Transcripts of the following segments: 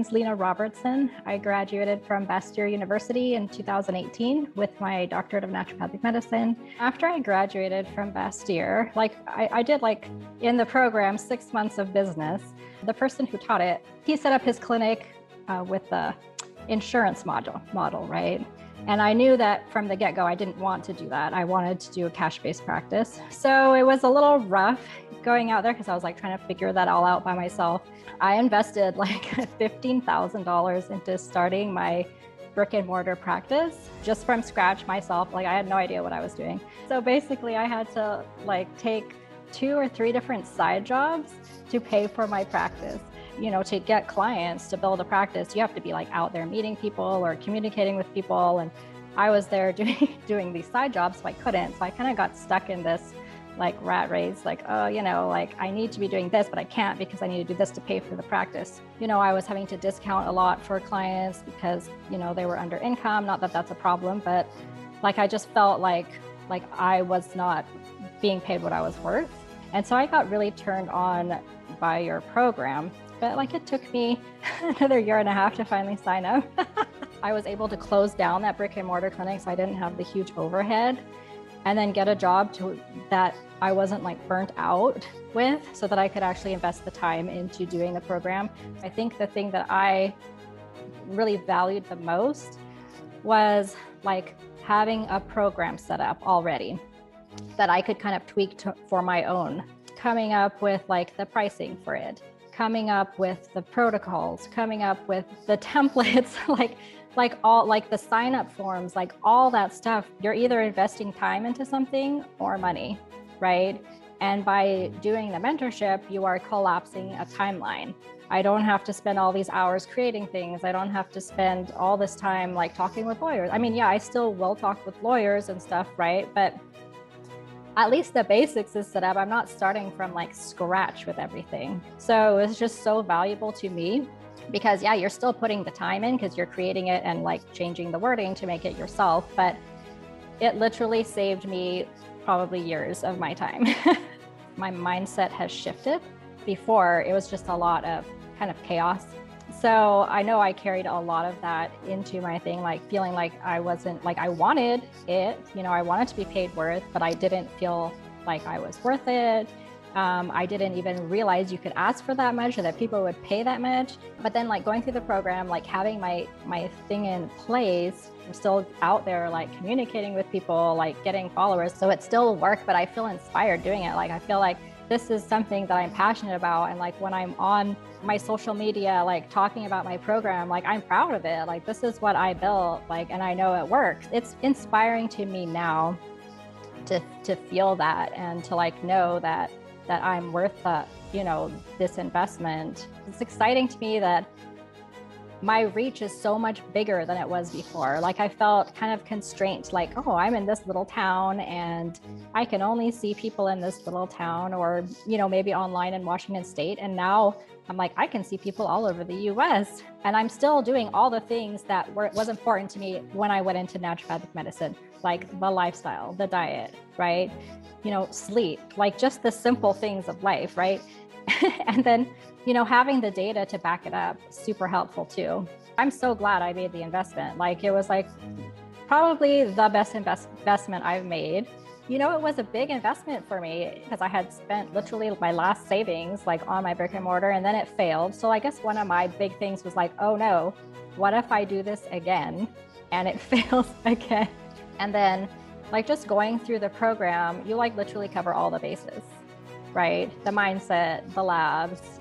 name's Lena Robertson. I graduated from Bastyr University in 2018 with my doctorate of naturopathic medicine. After I graduated from Bastyr, I did in the program 6 months of business. The person who taught it, he set up his clinic with the insurance model, right? And I knew that from the get-go, I didn't want to do that. I wanted to do a cash-based practice. So it was a little rough going out there because I was trying to figure that all out by myself. I invested $15,000 into starting my brick and mortar practice just from scratch myself. I had no idea what I was doing. So basically I had to take 2 or 3 different side jobs to pay for my practice. To get clients to build a practice, you have to be out there meeting people or communicating with people. And I was there doing these side jobs, so I couldn't. So I kind of got stuck in this rat race, I need to be doing this, but I can't because I need to do this to pay for the practice. I was having to discount a lot for clients because, they were under income. Not that that's a problem, but I just felt like I was not being paid what I was worth. And so I got really turned on by your program. But it took me another 1.5 years to finally sign up. I was able to close down that brick and mortar clinic so I didn't have the huge overhead, and then get a job that I wasn't burnt out with, so that I could actually invest the time into doing the program. I think the thing that I really valued the most was having a program set up already that I could kind of tweak for my own, coming up with the pricing for it, coming up with the protocols, coming up with the templates, all the sign up forms, all that stuff. You're either investing time into something or money, right? And by doing the mentorship, you are collapsing a timeline. I don't have to spend all these hours creating things. I don't have to spend all this time talking with lawyers. I mean, yeah, I still will talk with lawyers and stuff, right? But at least the basics is set up. I'm not starting from scratch with everything. So it's just so valuable to me because yeah, you're still putting the time in because you're creating it and changing the wording to make it yourself. But it literally saved me probably years of my time. My mindset has shifted. Before, it was just a lot of kind of chaos. So I know I carried a lot of that into my thing, feeling I wasn't, I wanted it, I wanted to be paid worth, but I didn't feel like I was worth it. I didn't even realize you could ask for that much or that people would pay that much. But then going through the program, having my thing in place, I'm still out there, communicating with people, getting followers. So it still worked, but I feel inspired doing it. I feel like this is something that I'm passionate about. And when I'm on my social media, talking about my program, I'm proud of it. This is what I built, and I know it works. It's inspiring to me now to feel that and to know that I'm worth this investment. It's exciting to me that my reach is so much bigger than it was before. I felt kind of constrained, oh, I'm in this little town and I can only see people in this little town or, maybe online in Washington State. And now I'm I can see people all over the US, and I'm still doing all the things that was important to me when I went into naturopathic medicine, the lifestyle, the diet, right? Sleep, just the simple things of life, right? And then, having the data to back it up, super helpful too. I'm so glad I made the investment. It was probably the best investment I've made. It was a big investment for me because I had spent literally my last savings on my brick and mortar, and then it failed. So I guess one of my big things was oh no, what if I do this again and it fails again? And then just going through the program, you literally cover all the bases, right? The mindset, the labs,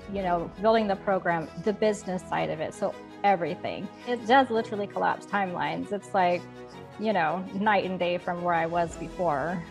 building the program, the business side of it. So everything. It does literally collapse timelines. It's night and day from where I was before.